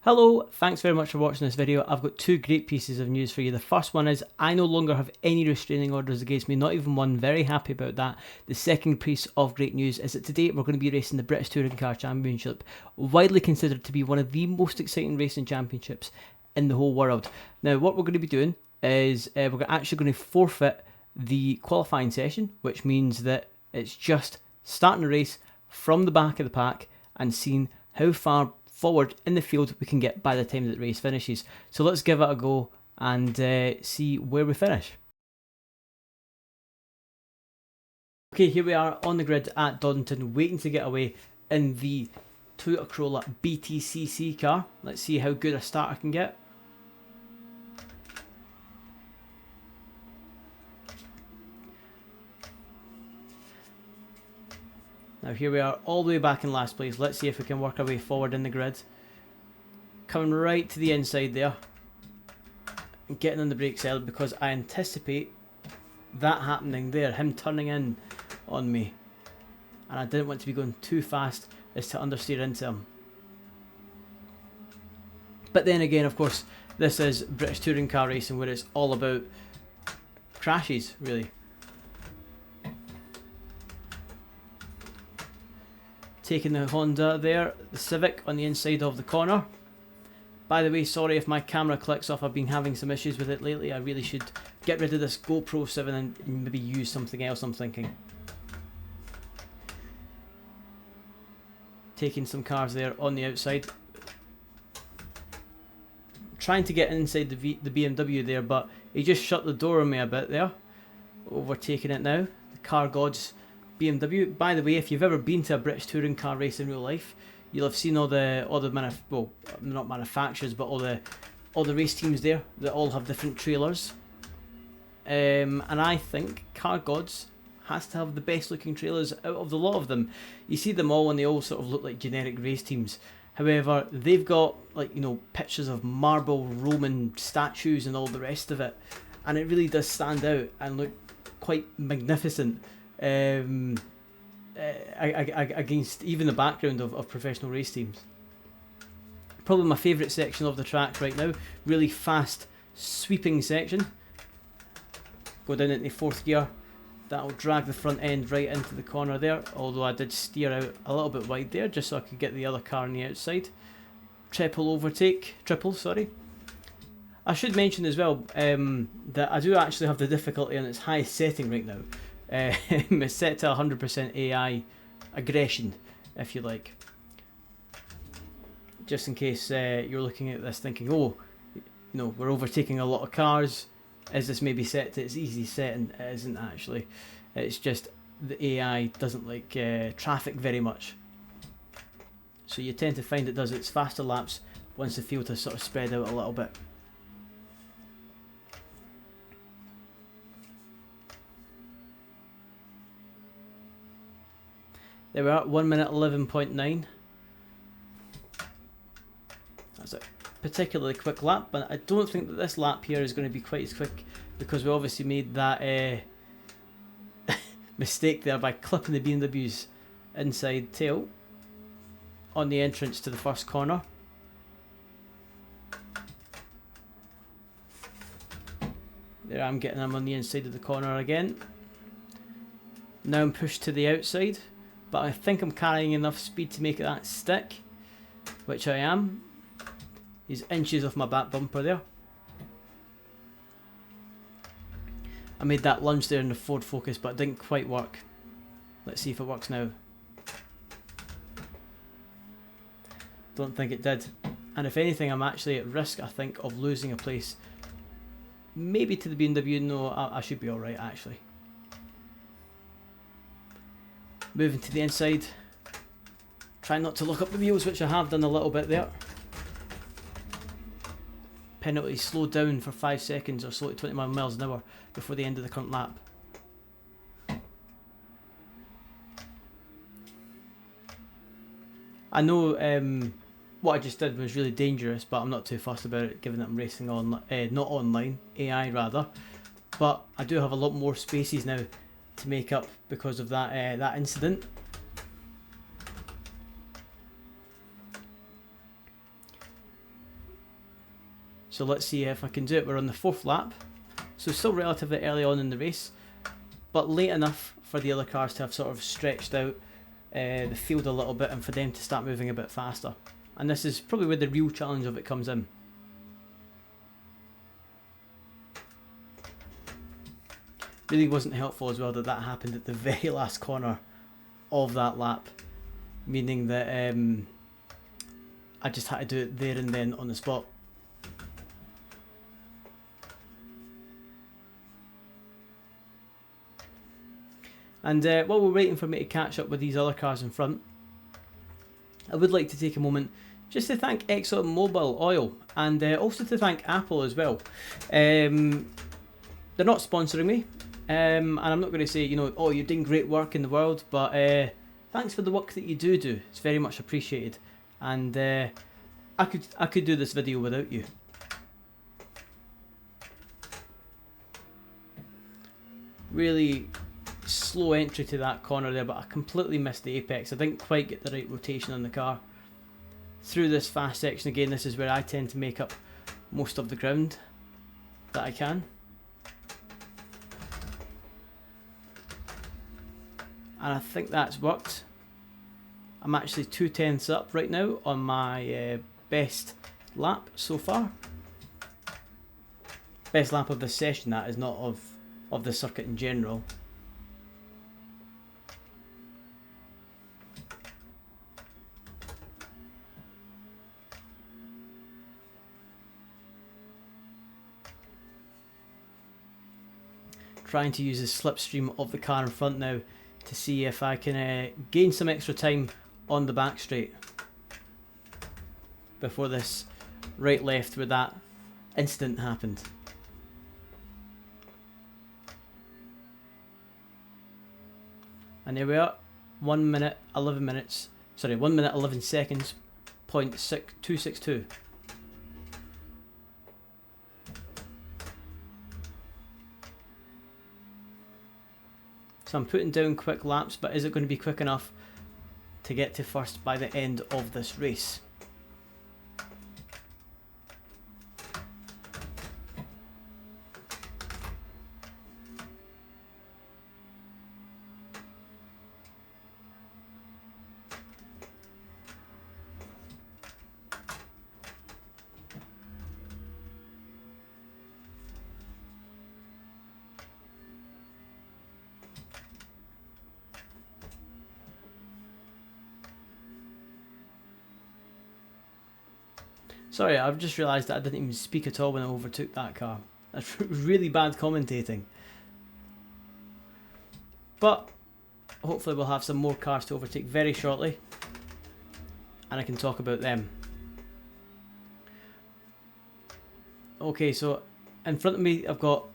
Hello, thanks very much for watching this video. I've got two great pieces of news for you. The first one is I no longer have any restraining orders against me, not even one. Very happy about that. The second piece of great news is that today we're going to be racing the British Touring Car Championship, widely considered to be one of the most exciting racing championships in the whole world. Now what we're going to be doing is we're actually going to forfeit the qualifying session, which means that it's just starting a race from the back of the pack and seeing how far forward in the field we can get by the time that the race finishes. So let's give it a go and see where we finish. Okay, here we are on the grid at Donington, waiting to get away in the Toyota Corolla BTCC car. Let's see how good a start I can get. Now here we are all the way back in last place. Let's see if we can work our way forward in the grid. Coming right to the inside there. And getting on the brakes early because I anticipate that happening there. Him turning in on me. And I didn't want to be going too fast as to understeer into him. But then again, of course, this is British Touring Car Racing where it's all about crashes, really. Taking the Honda there, the Civic on the inside of the corner. By the way, sorry if my camera clicks off, I've been having some issues with it lately. I really should get rid of this GoPro 7 and maybe use something else, I'm thinking. Taking some cars there on the outside. Trying to get inside the BMW there, but he just shut the door on me a bit there. Overtaking it now. The car gods BMW. By the way, if you've ever been to a British touring car race in real life, you'll have seen all the not manufacturers, but all the race teams there that all have different trailers. And I think Car Gods has to have the best looking trailers out of the lot of them. You see them all and they all sort of look like generic race teams. However, they've got pictures of marble Roman statues and all the rest of it, and it really does stand out and look quite magnificent. Against even the background of professional race teams. Probably my favourite section of the track right now. Really fast sweeping section. Go down into fourth gear. That'll drag the front end right into the corner there, although I did steer out a little bit wide there just so I could get the other car on the outside. Triple, sorry. I should mention as well that I do actually have the difficulty on its highest setting right now. It's set to 100% AI aggression, if you like. Just in case you're looking at this thinking, oh, we're overtaking a lot of cars. Is this maybe set to its easy setting? It isn't actually. It's just the AI doesn't like traffic very much. So you tend to find it does its faster laps once the field has sort of spread out a little bit. There we are, 1 minute 11.9. That's a particularly quick lap, but I don't think that this lap here is going to be quite as quick because we obviously made that mistake there by clipping the BMW's inside tail on the entrance to the first corner. There I'm getting them on the inside of the corner again. Now I'm pushed to the outside. But I think I'm carrying enough speed to make that stick, which I am. He's inches off my back bumper there. I made that lunge there in the Ford Focus, but it didn't quite work. Let's see if it works now. Don't think it did. And if anything, I'm actually at risk, I think, of losing a place. Maybe to the BMW. No, I should be alright, actually. Moving to the inside. Try not to look up the wheels, which I have done a little bit there. Penalty slowed down for 5 seconds or slow at 21 miles an hour before the end of the current lap. I know what I just did was really dangerous, but I'm not too fussed about it given that I'm racing on, not online, AI rather. But I do have a lot more spaces now to make up because of that that incident. So let's see if I can do it. We're on the 4th lap, so still relatively early on in the race, but late enough for the other cars to have sort of stretched out the field a little bit and for them to start moving a bit faster. And this is probably where the real challenge of it comes in. Really wasn't helpful as well that that happened at the very last corner of that lap, meaning that I just had to do it there and then on the spot. And while we're waiting for me to catch up with these other cars in front, I would like to take a moment just to thank ExxonMobil Oil and also to thank Apple as well. They're not sponsoring me, and I'm not going to say, you know, oh, you're doing great work in the world, but thanks for the work that you do. It's very much appreciated, and I could do this video without you. Really slow entry to that corner there, but I completely missed the apex. I didn't quite get the right rotation on the car. Through this fast section again, this is where I tend to make up most of the ground that I can. And I think that's worked. I'm actually 2/10 up right now on my best lap so far. Best lap of this session, that is, not of the circuit in general. Trying to use the slipstream of the car in front now to see if I can gain some extra time on the back straight before this right left where that incident happened. And here we are, 1 minute 11 minutes, sorry, 1 minute 11 seconds, 0.262. So I'm putting down quick laps, but is it going to be quick enough to get to first by the end of this race? Sorry, I've just realised that I didn't even speak at all when I overtook that car. That's really bad commentating. But hopefully we'll have some more cars to overtake very shortly, and I can talk about them. Okay, so in front of me I've got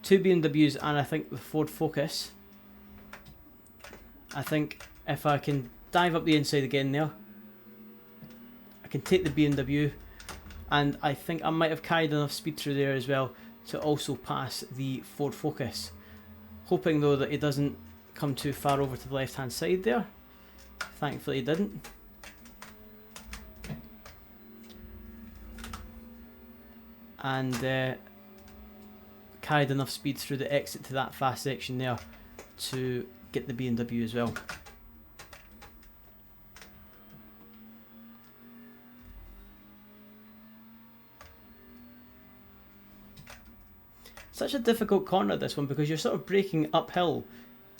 2 BMWs and I think the Ford Focus. I think if I can dive up the inside again there, I can take the BMW, and I think I might have carried enough speed through there as well to also pass the Ford Focus. Hoping though that it doesn't come too far over to the left hand side there. Thankfully it didn't. And carried enough speed through the exit to that fast section there to get the BMW as well. Such a difficult corner, this one, because you're sort of braking uphill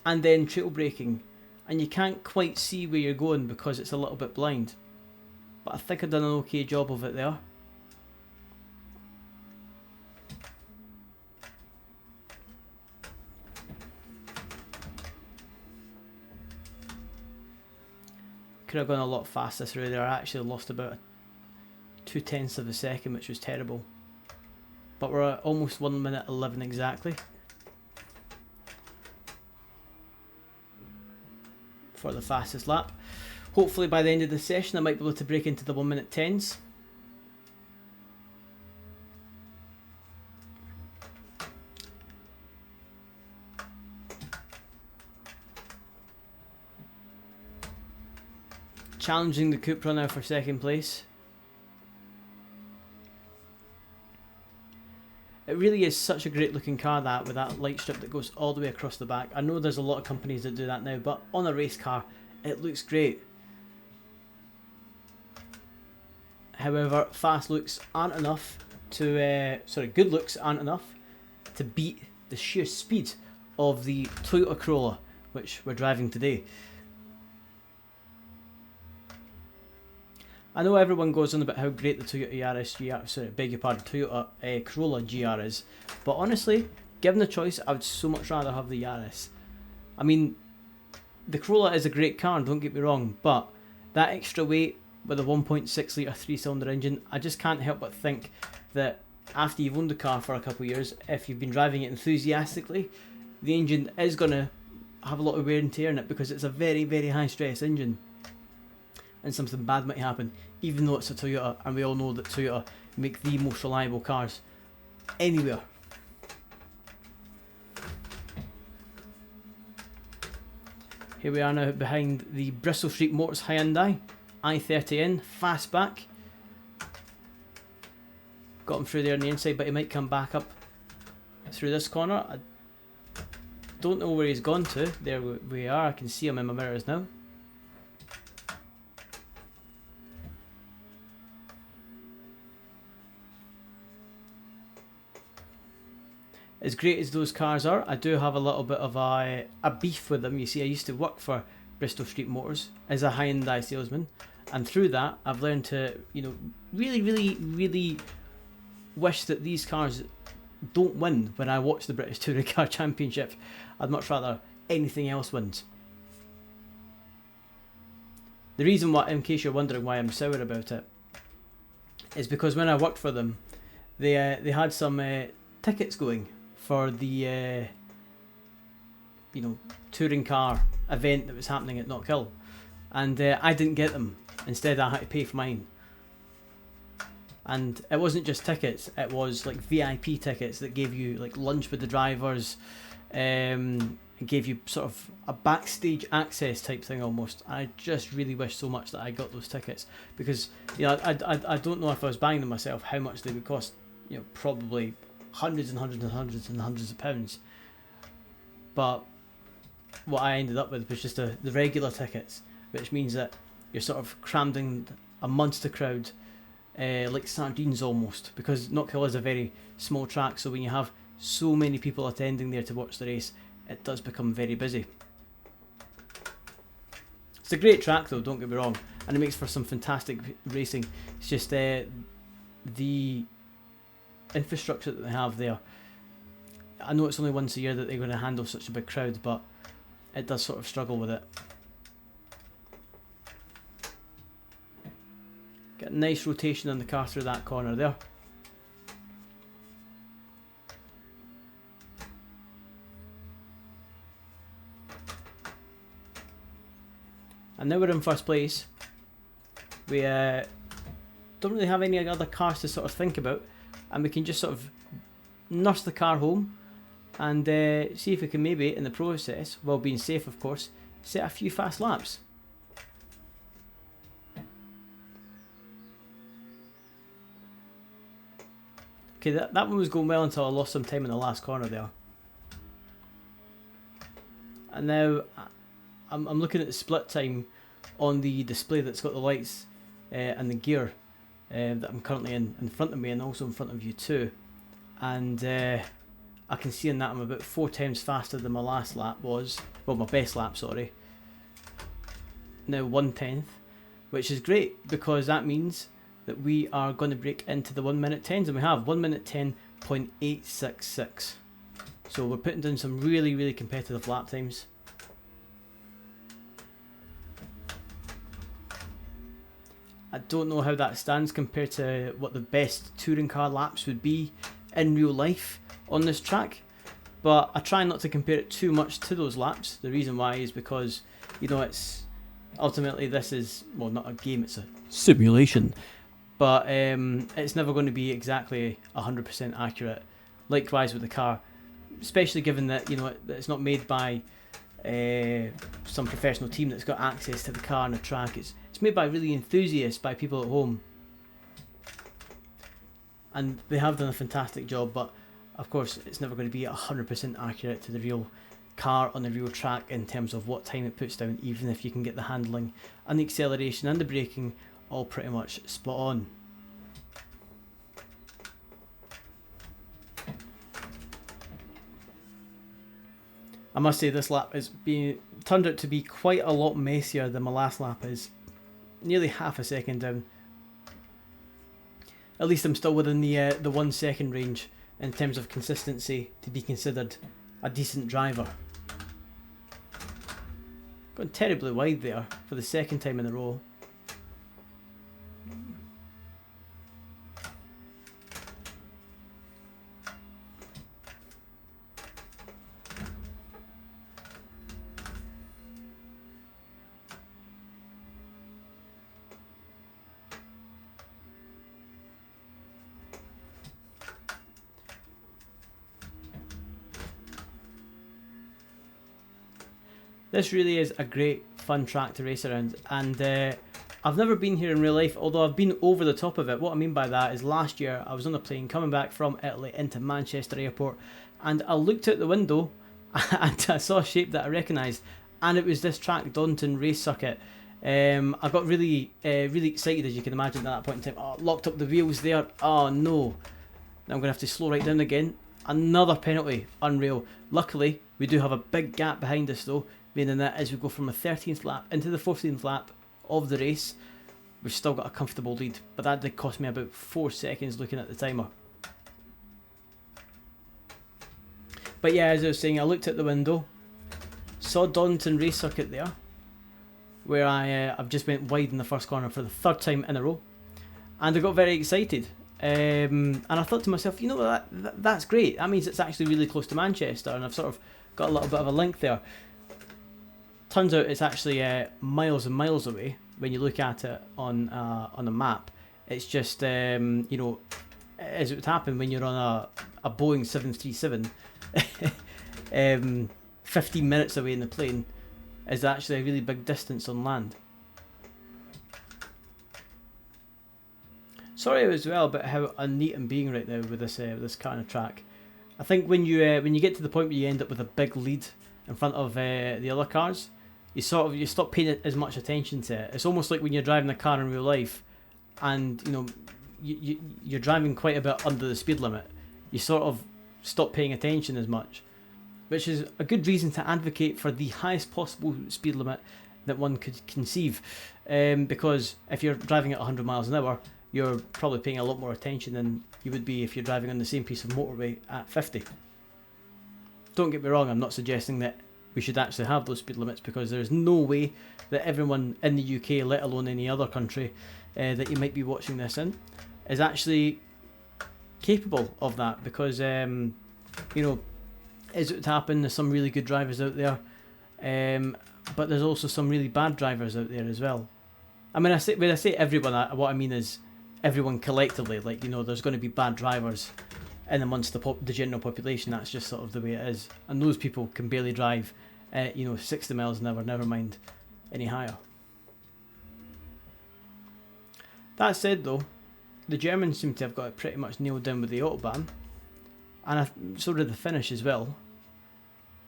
and then trail braking, and you can't quite see where you're going because it's a little bit blind. But I think I've done an okay job of it there. Could have gone a lot faster through there. I actually lost about 2/10 of a second, which was terrible. But we're at almost 1 minute 11 exactly for the fastest lap. Hopefully by the end of the session I might be able to break into the 1 minute 10s. Challenging the Cupra now for second place. It really is such a great looking car, that, with that light strip that goes all the way across the back. I know there's a lot of companies that do that now, but on a race car, it looks great. However, fast looks aren't enough to, good looks aren't enough to beat the sheer speed of the Toyota Corolla, which we're driving today. I know everyone goes on about how great the Toyota Toyota Corolla GR is, but honestly, given the choice, I would so much rather have the Yaris. I mean, the Corolla is a great car, don't get me wrong, but that extra weight with a 1.6 litre 3-cylinder engine, I just can't help but think that after you've owned the car for a couple of years, if you've been driving it enthusiastically, the engine is going to have a lot of wear and tear in it, because it's a very, very high stress engine. And something bad might happen, even though it's a Toyota, and we all know that Toyota make the most reliable cars anywhere. Here we are now behind the Bristol Street Motors Hyundai i30N fastback. Got him through there on the inside, but he might come back up through this corner. I don't know where he's gone to. There we are, I can see him in my mirrors now. As great as those cars are, I do have a little bit of a beef with them. You see, I used to work for Bristol Street Motors as a Hyundai salesman, and through that I've learned to, really wish that these cars don't win when I watch the British Touring Car Championship. I'd much rather anything else wins. The reason why, in case you're wondering why I'm sour about it, is because when I worked for them, they had some tickets going for the touring car event that was happening at Knockhill, and I didn't get them. Instead, I had to pay for mine. And it wasn't just tickets; it was like VIP tickets that gave you like lunch with the drivers, it gave you sort of a backstage access type thing almost. I just really wish so much that I got those tickets, because I don't know if I was buying them myself how much they would cost. Probably hundreds and hundreds and hundreds and hundreds of pounds. But what I ended up with was just the regular tickets, which means that you're sort of crammed in a monster crowd, like sardines almost, because Knockhill is a very small track, so when you have so many people attending there to watch the race, it does become very busy. It's a great track though, don't get me wrong, and it makes for some fantastic racing. It's just the infrastructure that they have there. I know it's only once a year that they're going to handle such a big crowd, but it does sort of struggle with it. Get a nice rotation on the car through that corner there. And now we're in first place. We don't really have any other cars to sort of think about, and we can just sort of nurse the car home and see if we can maybe, in the process, while being safe of course, set a few fast laps. Okay, that one was going well until I lost some time in the last corner there. And now I'm looking at the split time on the display that's got the lights and the gear that I'm currently in front of me, and also in front of you too. And I can see in that I'm about 4 times faster than my last lap was. Well, my best lap, sorry. Now 1/10, which is great, because that means that we are going to break into the 1 minute 10s, and we have 1 minute 10.866. So we're putting down some really, really competitive lap times. I don't know how that stands compared to what the best touring car laps would be in real life on this track, but I try not to compare it too much to those laps. The reason why is because, it's ultimately, this is, well, not a game, it's a simulation, but it's never going to be exactly 100% accurate. Likewise with the car, especially given that it's not made by some professional team that's got access to the car and the track. It's made by really enthusiasts, by people at home, and they have done a fantastic job. But Of course, it's never going to be 100% accurate to the real car on the real track in terms of what time it puts down, even if you can get the handling and the acceleration and the braking all pretty much spot on. I must say this lap has turned out to be quite a lot messier than my last lap is. Nearly half a second down. At least I'm still within the 1 second range in terms of consistency to be considered a decent driver. Gone terribly wide there for the second time in a row. This really is a great fun track to race around, and I've never been here in real life, although I've been over the top of it. What I mean by that is last year I was on a plane coming back from Italy into Manchester Airport, and I looked out the window and I saw a shape that I recognised, and it was this track, Donington Race Circuit. I got really excited, as you can imagine, at that point in time. Oh, locked up the wheels there. Oh no. Now I'm going to have to slow right down again. Another penalty. Unreal. Luckily, we do have a big gap behind us though, meaning that as we go from the 13th lap into the 14th lap of the race, we've still got a comfortable lead. But that did cost me about 4 seconds looking at the timer. But yeah, as I was saying, I looked at the window, saw Donington Race Circuit there, where I've just went wide in the first corner for the third time in a row, and I got very excited. And I thought to myself, you know, that's great. That means it's actually really close to Manchester, and I've sort of got a little bit of a link there. Turns out it's actually miles and miles away when you look at it on a map. It's just, you know, as it would happen when you're on a Boeing 737, 15 minutes away in the plane is actually a really big distance on land. Sorry as well about how unneat I'm being right now with this kind of track. I think when you get to the point where you end up with a big lead in front of the other cars, you stop paying as much attention to it. It's almost like when you're driving a car in real life, and you know you're driving quite a bit under the speed limit. You sort of stop paying attention as much, which is a good reason to advocate for the highest possible speed limit that one could conceive. Because if you're driving at 100 miles an hour, you're probably paying a lot more attention than you would be if you're driving on the same piece of motorway at 50. Don't get me wrong, I'm not suggesting that we should actually have those speed limits, because there's no way that everyone in the UK, let alone any other country that you might be watching this in, is actually capable of that, because you know, as it would happen, there's some really good drivers out there, but there's also some really bad drivers out there as well. I mean, when I say everyone, what I mean is everyone collectively. Like, you know, there's going to be bad drivers in amongst the general population. That's just sort of the way it is, and those people can barely drive, you know, 60 miles an hour, never mind any higher. That said though, the Germans seem to have got it pretty much nailed down with the Autobahn, and so did the Finnish as well.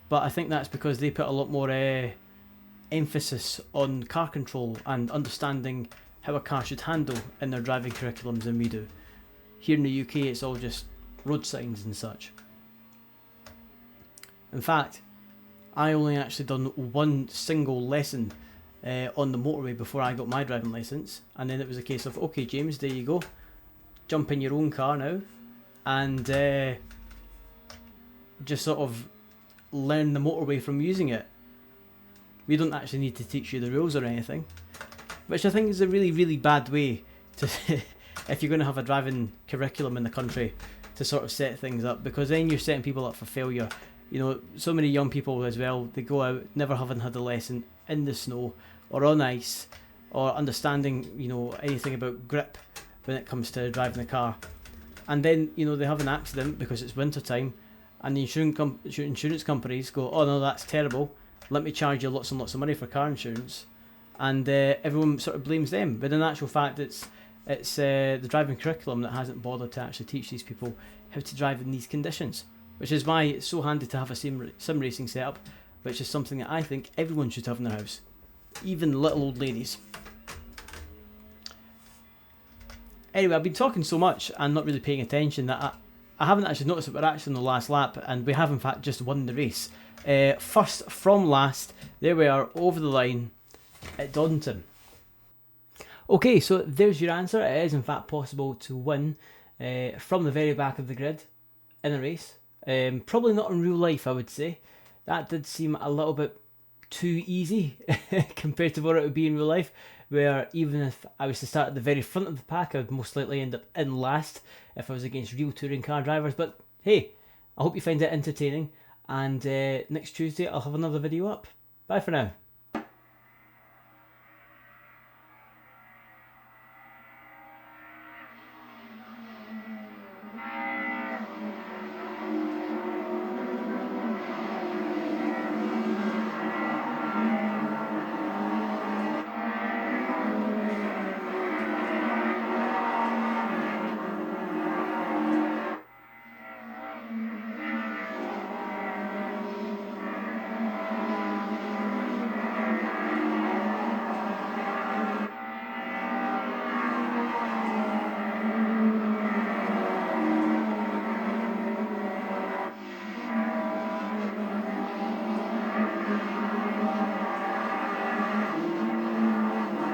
But I think that's because they put a lot more emphasis on car control and understanding how a car should handle in their driving curriculums than we do. Here in the UK, it's all just road signs and such. In fact, I only actually done one single lesson on the motorway before I got my driving licence, and then it was a case of, okay James, there you go, jump in your own car now and just sort of learn the motorway from using it. We don't actually need to teach you the rules or anything, which I think is a really, really bad way to if you're going to have a driving curriculum in the country, to sort of set things up, because then you're setting people up for failure. You know, so many young people as well, they go out never having had a lesson in the snow or on ice, or understanding, you know, anything about grip when it comes to driving a car, and then, you know, they have an accident because it's winter time, and the insurance companies go, oh no, that's terrible, let me charge you lots and lots of money for car insurance, and everyone sort of blames them, but in actual fact it's It's the driving curriculum that hasn't bothered to actually teach these people how to drive in these conditions, which is why it's so handy to have a sim racing setup, which is something that I think everyone should have in their house, even little old ladies. Anyway, I've been talking so much and not really paying attention that I haven't actually noticed that we're actually on the last lap, and we have in fact just won the race. First from last, there we are over the line at Donington. Okay, so there's your answer. It is in fact possible to win from the very back of the grid in a race. Probably not in real life, I would say. That did seem a little bit too easy compared to what it would be in real life, where even if I was to start at the very front of the pack, I would most likely end up in last if I was against real touring car drivers. But hey, I hope you find it entertaining, and next Tuesday I'll have another video up. Bye for now.